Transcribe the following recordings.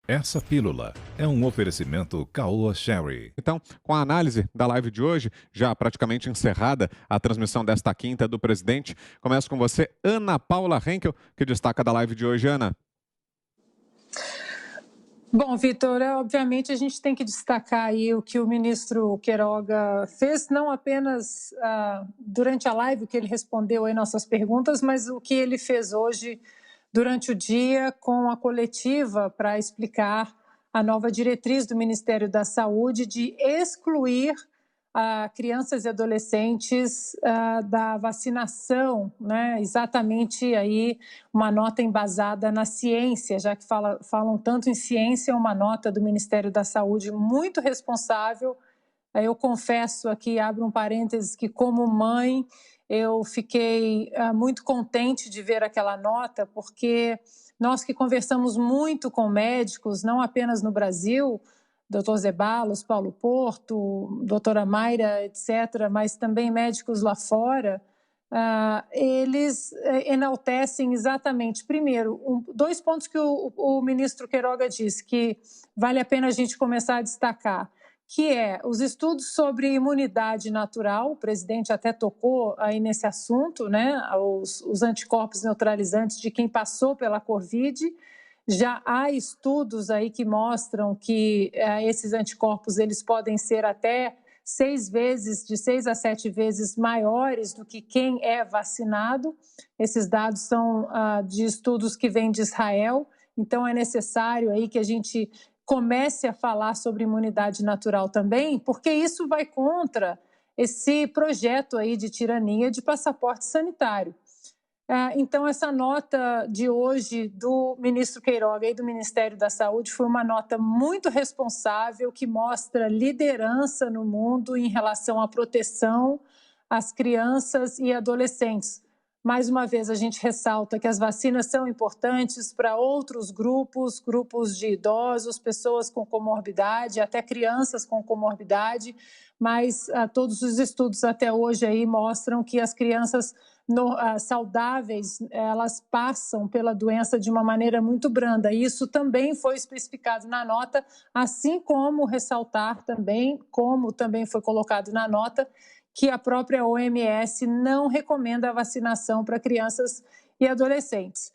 Essa pílula é um oferecimento Caoa Sherry. Então, com a análise da live de hoje, já praticamente encerrada a transmissão desta quinta do presidente, começo com você, Ana Paula Henkel, que destaca da live de hoje. Ana. Bom, Vitor, obviamente a gente tem que destacar aí o que o ministro Queiroga fez, não apenas durante a live, que ele respondeu aí nossas perguntas, mas o que ele fez hoje durante o dia com a coletiva para explicar a nova diretriz do Ministério da Saúde de excluir crianças e adolescentes da vacinação, né? Exatamente aí uma nota embasada na ciência, já que falam tanto em ciência, uma nota do Ministério da Saúde muito responsável. Eu confesso aqui, abro um parênteses, que como mãe eu fiquei muito contente de ver aquela nota, porque nós que conversamos muito com médicos, não apenas no Brasil, Dr. Zeballos, Paulo Porto, doutora Mayra, etc., mas também médicos lá fora, eles enaltecem exatamente, primeiro, dois pontos que o ministro Queiroga disse que vale a pena a gente começar a destacar, que é os estudos sobre imunidade natural, o presidente até tocou aí nesse assunto, né, os anticorpos neutralizantes de quem passou pela Covid. Já há estudos aí que mostram que esses anticorpos eles podem ser até 6 a 7 vezes maiores do que quem é vacinado. Esses dados são de estudos que vêm de Israel, então é necessário aí que a gente comece a falar sobre imunidade natural também, porque isso vai contra esse projeto aí de tirania de passaporte sanitário. Então, essa nota de hoje do ministro Queiroga e do Ministério da Saúde foi uma nota muito responsável, que mostra liderança no mundo em relação à proteção às crianças e adolescentes. Mais uma vez, a gente ressalta que as vacinas são importantes para outros grupos de idosos, pessoas com comorbidade, até crianças com comorbidade, mas todos os estudos até hoje aí mostram que as crianças saudáveis, elas passam pela doença de uma maneira muito branda. Isso também foi especificado na nota, assim como ressaltar também, como também foi colocado na nota, que a própria OMS não recomenda a vacinação para crianças e adolescentes.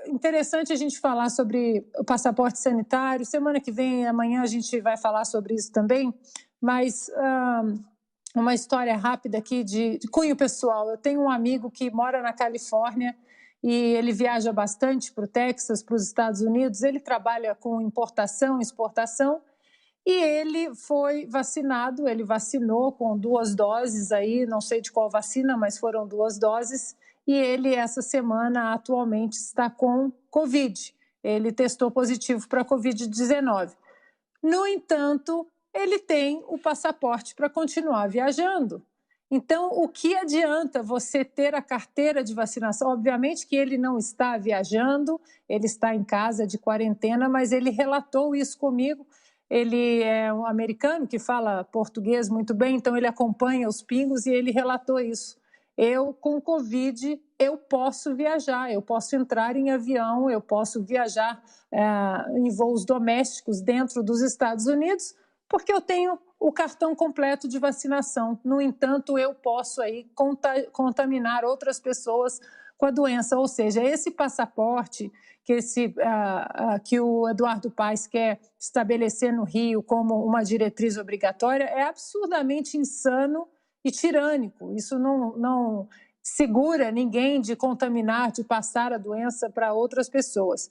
Interessante a gente falar sobre o passaporte sanitário. Semana que vem, amanhã, a gente vai falar sobre isso também, mas uma história rápida aqui de cunho pessoal. Eu tenho um amigo que mora na Califórnia e ele viaja bastante para o Texas, para os Estados Unidos. Ele trabalha com importação e exportação e ele foi vacinado, ele vacinou com 2 doses aí, não sei de qual vacina, mas foram 2 doses, e ele essa semana atualmente está com Covid. Ele testou positivo para Covid-19. No entanto, ele tem o passaporte para continuar viajando. Então, o que adianta você ter a carteira de vacinação? Obviamente que ele não está viajando, ele está em casa de quarentena, mas ele relatou isso comigo. Ele é um americano que fala português muito bem, então ele acompanha os pingos e ele relatou isso. Eu, com Covid, eu posso viajar, eu posso entrar em avião, eu posso viajar em voos domésticos dentro dos Estados Unidos, porque eu tenho o cartão completo de vacinação. No entanto, eu posso aí contaminar outras pessoas com a doença. Ou seja, esse passaporte que o Eduardo Paes quer estabelecer no Rio como uma diretriz obrigatória é absurdamente insano e tirânico. Isso não segura ninguém de contaminar, de passar a doença para outras pessoas.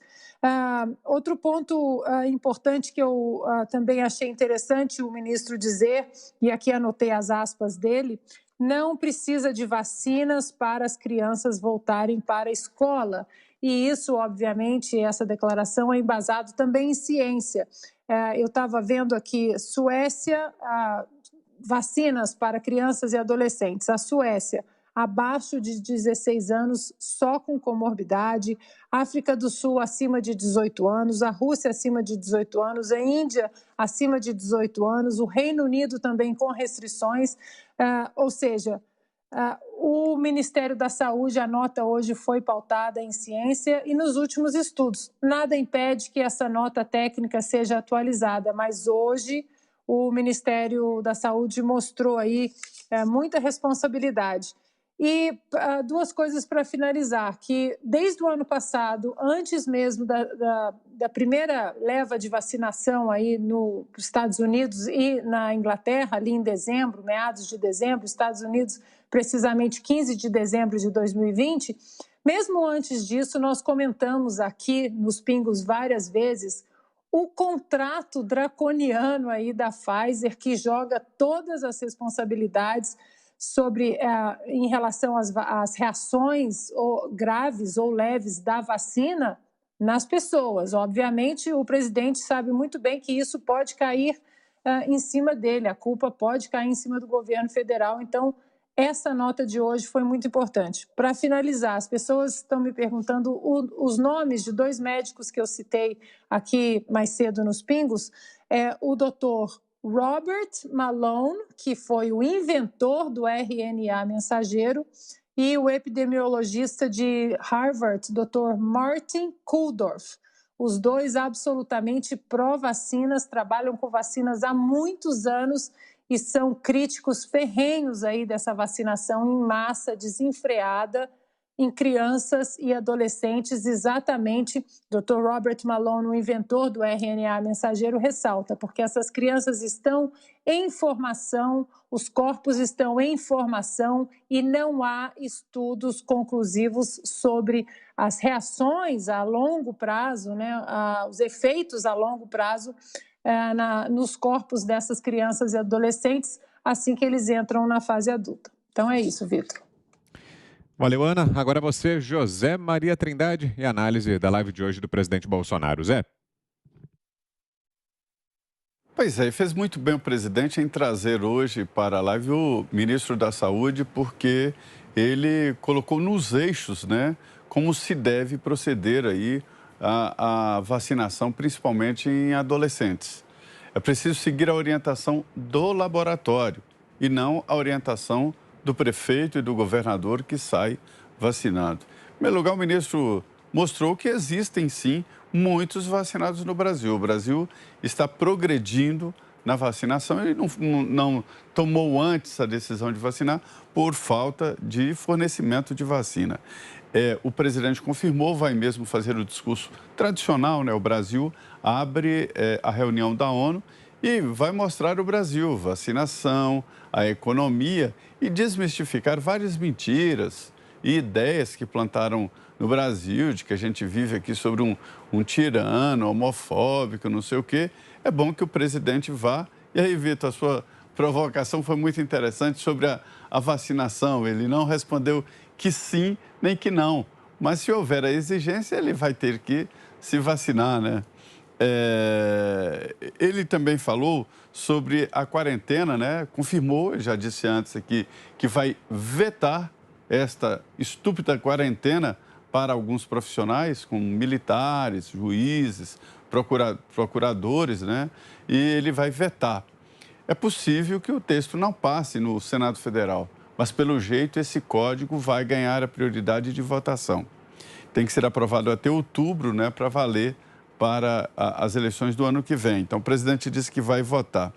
Outro ponto importante que eu também achei interessante o ministro dizer, e aqui anotei as aspas dele, não precisa de vacinas para as crianças voltarem para a escola. E isso, obviamente, essa declaração é embasado também em ciência. Eu estava vendo aqui, Suécia, vacinas para crianças e adolescentes. A Suécia, abaixo de 16 anos, só com comorbidade. África do Sul, acima de 18 anos. A Rússia, acima de 18 anos. A Índia, acima de 18 anos. O Reino Unido também com restrições. Ou seja, O Ministério da Saúde, a nota hoje foi pautada em ciência e nos últimos estudos. Nada impede que essa nota técnica seja atualizada, mas hoje o Ministério da Saúde mostrou aí muita responsabilidade. E duas coisas para finalizar, que desde o ano passado, antes mesmo da primeira leva de vacinação aí nos Estados Unidos e na Inglaterra, ali em dezembro, meados de dezembro, Estados Unidos, precisamente 15 de dezembro de 2020, mesmo antes disso, nós comentamos aqui nos Pingos várias vezes o contrato draconiano aí da Pfizer, que joga todas as responsabilidades em relação às reações graves ou leves da vacina nas pessoas. Obviamente, o presidente sabe muito bem que isso pode cair em cima dele, a culpa pode cair em cima do governo federal. Então, essa nota de hoje foi muito importante. Para finalizar, as pessoas estão me perguntando os nomes de dois médicos que eu citei aqui mais cedo nos Pingos, o doutor Robert Malone, que foi o inventor do RNA mensageiro, e o epidemiologista de Harvard, Dr. Martin Kulldorff. Os dois absolutamente pró-vacinas, trabalham com vacinas há muitos anos e são críticos ferrenhos aí dessa vacinação em massa desenfreada em crianças e adolescentes. Exatamente, Dr. Robert Malone, o inventor do RNA mensageiro, ressalta, porque essas crianças estão em formação, os corpos estão em formação e não há estudos conclusivos sobre as reações a longo prazo, né, os efeitos a longo prazo nos corpos dessas crianças e adolescentes assim que eles entram na fase adulta. Então é isso, Vitor. Valeu, Ana. Agora você, José Maria Trindade, e análise da live de hoje do presidente Bolsonaro. Zé? Pois é, fez muito bem o presidente em trazer hoje para a live o ministro da Saúde, porque ele colocou nos eixos, né, como se deve proceder aí a vacinação, principalmente em adolescentes. É preciso seguir a orientação do laboratório e não a orientação do prefeito e do governador que sai vacinado. Em primeiro lugar, o ministro mostrou que existem, sim, muitos vacinados no Brasil. O Brasil está progredindo na vacinação. Ele não tomou antes a decisão de vacinar por falta de fornecimento de vacina. O presidente confirmou, vai mesmo fazer o discurso tradicional, né? O Brasil abre a reunião da ONU e vai mostrar o Brasil, vacinação, a economia e desmistificar várias mentiras e ideias que plantaram no Brasil, de que a gente vive aqui sobre um tirano, homofóbico, não sei o quê. É bom que o presidente vá. E aí, Vitor, a sua provocação foi muito interessante sobre a vacinação. Ele não respondeu que sim, nem que não. Mas se houver a exigência, ele vai ter que se vacinar, né? Ele também falou sobre a quarentena, né? Confirmou, já disse antes aqui, que vai vetar esta estúpida quarentena para alguns profissionais, como militares, juízes, procuradores, né? E ele vai vetar. É possível que o texto não passe no Senado Federal, mas pelo jeito esse código vai ganhar a prioridade de votação. Tem que ser aprovado até outubro, né, para valer para as eleições do ano que vem. Então, o presidente disse que vai votar.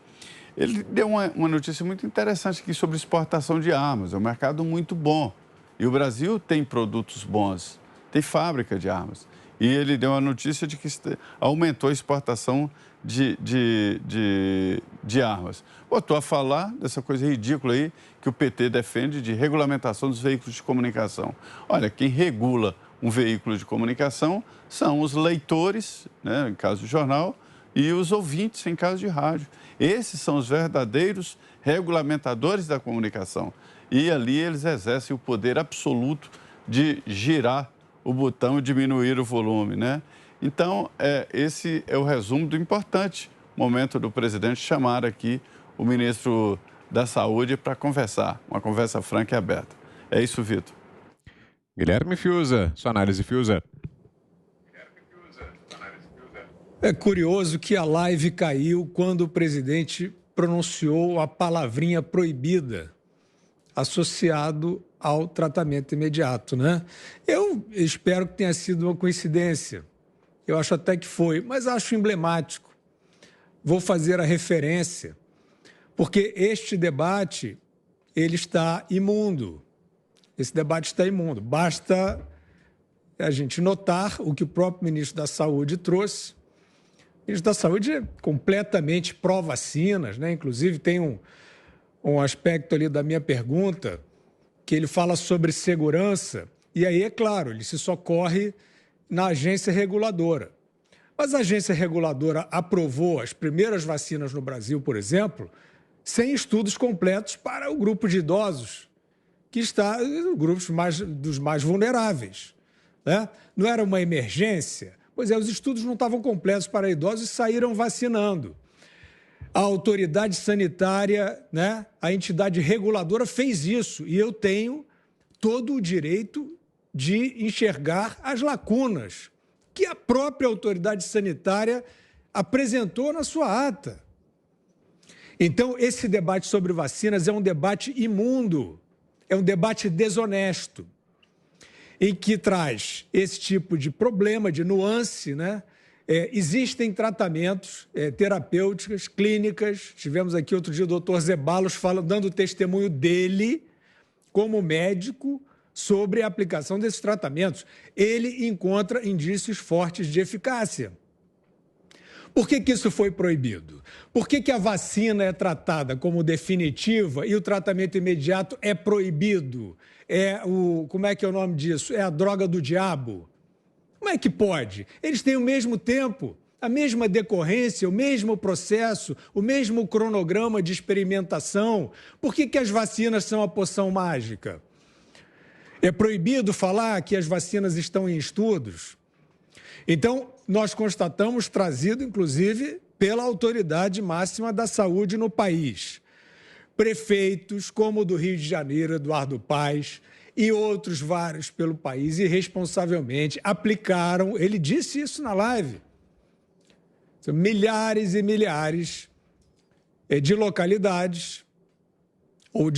Ele deu uma notícia muito interessante aqui sobre exportação de armas. É um mercado muito bom. E o Brasil tem produtos bons, tem fábrica de armas. E ele deu a notícia de que aumentou a exportação de armas. Botou a falar dessa coisa ridícula aí que o PT defende de regulamentação dos veículos de comunicação. Olha, quem regula um veículo de comunicação são os leitores, né, em caso de jornal, e os ouvintes, em caso de rádio. Esses são os verdadeiros regulamentadores da comunicação. E ali eles exercem o poder absoluto de girar o botão e diminuir o volume, né? Então, esse é o resumo do importante momento do presidente chamar aqui o ministro da Saúde para conversar, uma conversa franca e aberta. É isso, Vitor. Guilherme Fiuza, sua análise, Fiuza. É curioso que a live caiu quando o presidente pronunciou a palavrinha proibida. associado ao tratamento imediato, né? Eu espero que tenha sido uma coincidência. Eu acho até que foi, mas acho emblemático. Vou fazer a referência, porque este debate, ele está imundo. Esse debate está imundo. Basta a gente notar o que o próprio ministro da Saúde trouxe. O ministro da Saúde é completamente pró-vacinas, né? Inclusive, tem um aspecto ali da minha pergunta que ele fala sobre segurança, e aí, é claro, ele se socorre na agência reguladora. Mas a agência reguladora aprovou as primeiras vacinas no Brasil, por exemplo, sem estudos completos para o grupo de idosos, que está nos grupos dos mais vulneráveis, né? Não era uma emergência? Pois é, os estudos não estavam completos para idosos e saíram vacinando. A autoridade sanitária, né, a entidade reguladora fez isso, e eu tenho todo o direito de enxergar as lacunas que a própria autoridade sanitária apresentou na sua ata. Então, esse debate sobre vacinas é um debate imundo, é um debate desonesto, em que traz esse tipo de problema, de nuance, né? Existem tratamentos terapêuticos, clínicas. Tivemos aqui outro dia o doutor Zeballos dando testemunho dele, como médico, sobre a aplicação desses tratamentos. Ele encontra indícios fortes de eficácia. Por que isso foi proibido? Por que a vacina é tratada como definitiva e o tratamento imediato é proibido? Como é que é o nome disso? É a droga do diabo. Como é que pode? Eles têm o mesmo tempo, a mesma decorrência, o mesmo processo, o mesmo cronograma de experimentação. Por que as vacinas são a poção mágica? É proibido falar que as vacinas estão em estudos? Então, nós constatamos, trazido inclusive pela autoridade máxima da saúde no país. Prefeitos como o do Rio de Janeiro, Eduardo Paes, e outros vários pelo país, irresponsavelmente aplicaram, ele disse isso na live, milhares e milhares de localidades, ou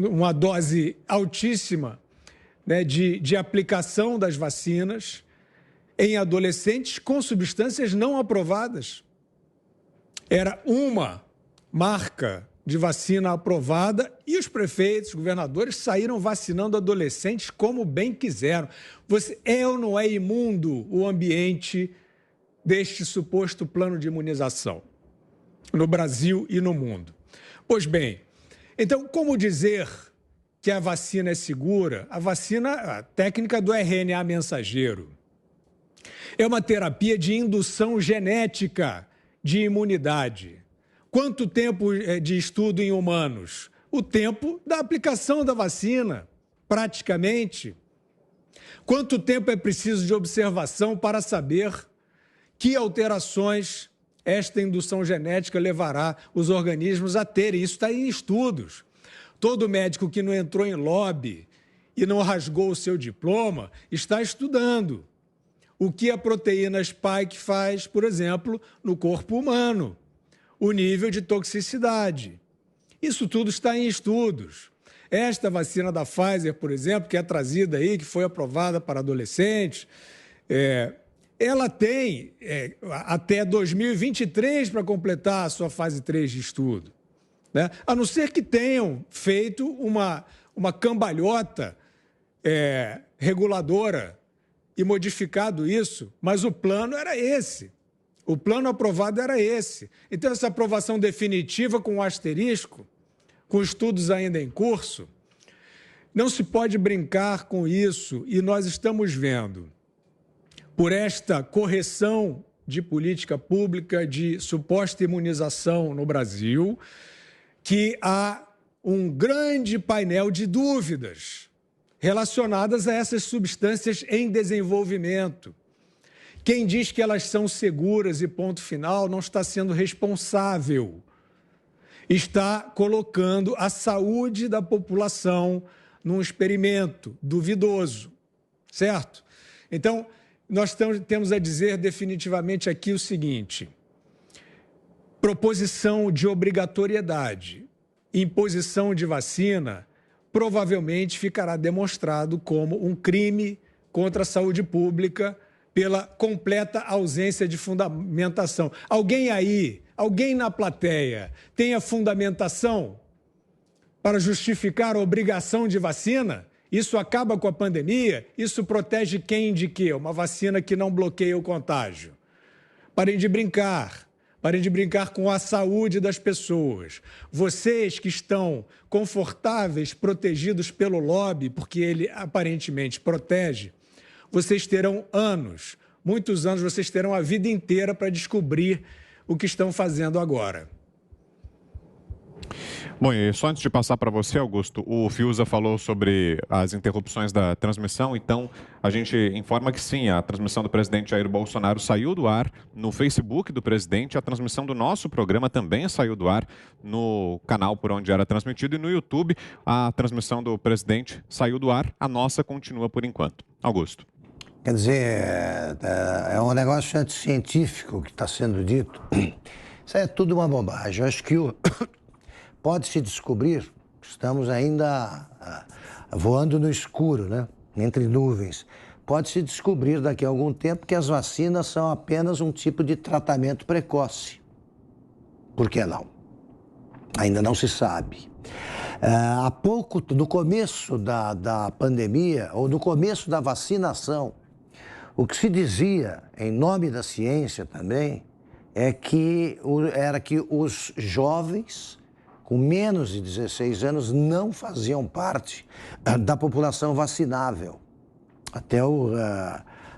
uma dose altíssima, né, de aplicação das vacinas em adolescentes com substâncias não aprovadas. Era uma marca de vacina aprovada e os prefeitos, governadores saíram vacinando adolescentes como bem quiseram. É ou não é imundo o ambiente deste suposto plano de imunização no Brasil e no mundo? Pois bem, então como dizer que a vacina é segura? A técnica do RNA mensageiro é uma terapia de indução genética de imunidade. Quanto tempo de estudo em humanos? O tempo da aplicação da vacina, praticamente. Quanto tempo é preciso de observação para saber que alterações esta indução genética levará os organismos a terem? Isso está em estudos. Todo médico que não entrou em lobby e não rasgou o seu diploma está estudando o que a proteína spike faz, por exemplo, no corpo humano. O nível de toxicidade. Isso tudo está em estudos. Esta vacina da Pfizer, por exemplo, que é trazida aí, que foi aprovada para adolescentes, ela tem até 2023 para completar a sua fase 3 de estudo, né? A não ser que tenham feito uma cambalhota reguladora e modificado isso, mas o plano era esse. O plano aprovado era esse. Então, essa aprovação definitiva com um asterisco, com estudos ainda em curso, não se pode brincar com isso. E nós estamos vendo, por esta correção de política pública de suposta imunização no Brasil, que há um grande painel de dúvidas relacionadas a essas substâncias em desenvolvimento. Quem diz que elas são seguras e ponto final não está sendo responsável. Está colocando a saúde da população num experimento duvidoso, certo? Então, nós temos a dizer definitivamente aqui o seguinte: proposição de obrigatoriedade imposição de vacina provavelmente ficará demonstrado como um crime contra a saúde pública pela completa ausência de fundamentação. Alguém aí, alguém na plateia, tem a fundamentação para justificar a obrigação de vacina? Isso acaba com a pandemia? Isso protege quem de quê? Uma vacina que não bloqueia o contágio. Parem de brincar. Parem de brincar com a saúde das pessoas. Vocês que estão confortáveis, protegidos pelo lobby, porque ele aparentemente protege, vocês terão anos, muitos anos, vocês terão a vida inteira para descobrir o que estão fazendo agora. Bom, e só antes de passar para você, Augusto, o Fiuza falou sobre as interrupções da transmissão, então a gente informa que sim, a transmissão do presidente Jair Bolsonaro saiu do ar no Facebook do presidente, a transmissão do nosso programa também saiu do ar no canal por onde era transmitido e no YouTube a transmissão do presidente saiu do ar, a nossa continua por enquanto. Augusto. Quer dizer, é um negócio anticientífico que está sendo dito. Isso é tudo uma bobagem. Eu acho que pode-se descobrir, estamos ainda voando no escuro, né? Entre nuvens. Pode-se descobrir daqui a algum tempo que as vacinas são apenas um tipo de tratamento precoce. Por que não? Ainda não se sabe. Há pouco, no começo da pandemia, ou no começo da vacinação, o que se dizia, em nome da ciência também, era que os jovens com menos de 16 anos não faziam parte da população vacinável. Até eu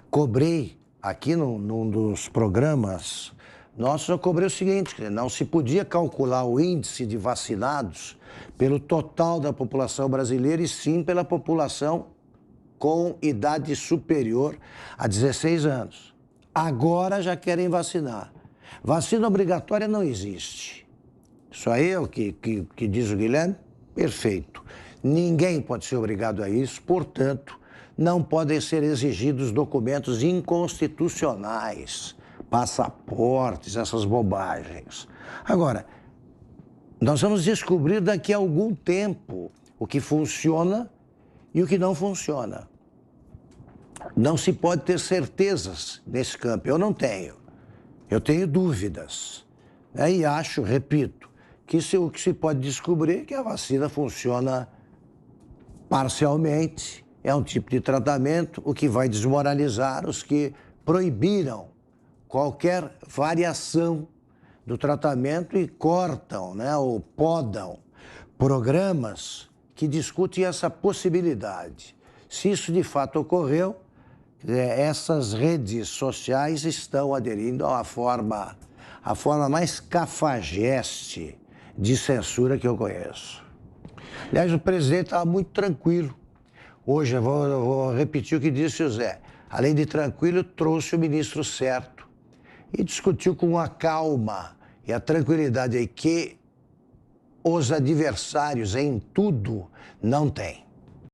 cobrei aqui num dos programas nossos, eu cobrei o seguinte, não se podia calcular o índice de vacinados pelo total da população brasileira e sim pela população com idade superior a 16 anos. Agora já querem vacinar. Vacina obrigatória não existe. Isso aí é o que diz o Guilherme? Perfeito. Ninguém pode ser obrigado a isso, portanto, não podem ser exigidos documentos inconstitucionais, passaportes, essas bobagens. Agora, nós vamos descobrir daqui a algum tempo o que funciona e o que não funciona. Não se pode ter certezas nesse campo. Eu não tenho. Eu tenho dúvidas. E acho, repito, que o que se pode descobrir é que a vacina funciona parcialmente, é um tipo de tratamento, o que vai desmoralizar os que proibiram qualquer variação do tratamento e cortam, né, ou podam programas que discutem essa possibilidade. Se isso de fato ocorreu, essas redes sociais estão aderindo a forma mais cafajeste de censura que eu conheço. Aliás, o presidente estava muito tranquilo. Hoje, eu vou repetir o que disse o Zé. Além de tranquilo, trouxe o ministro certo e discutiu com a calma e a tranquilidade aí que os adversários em tudo não têm.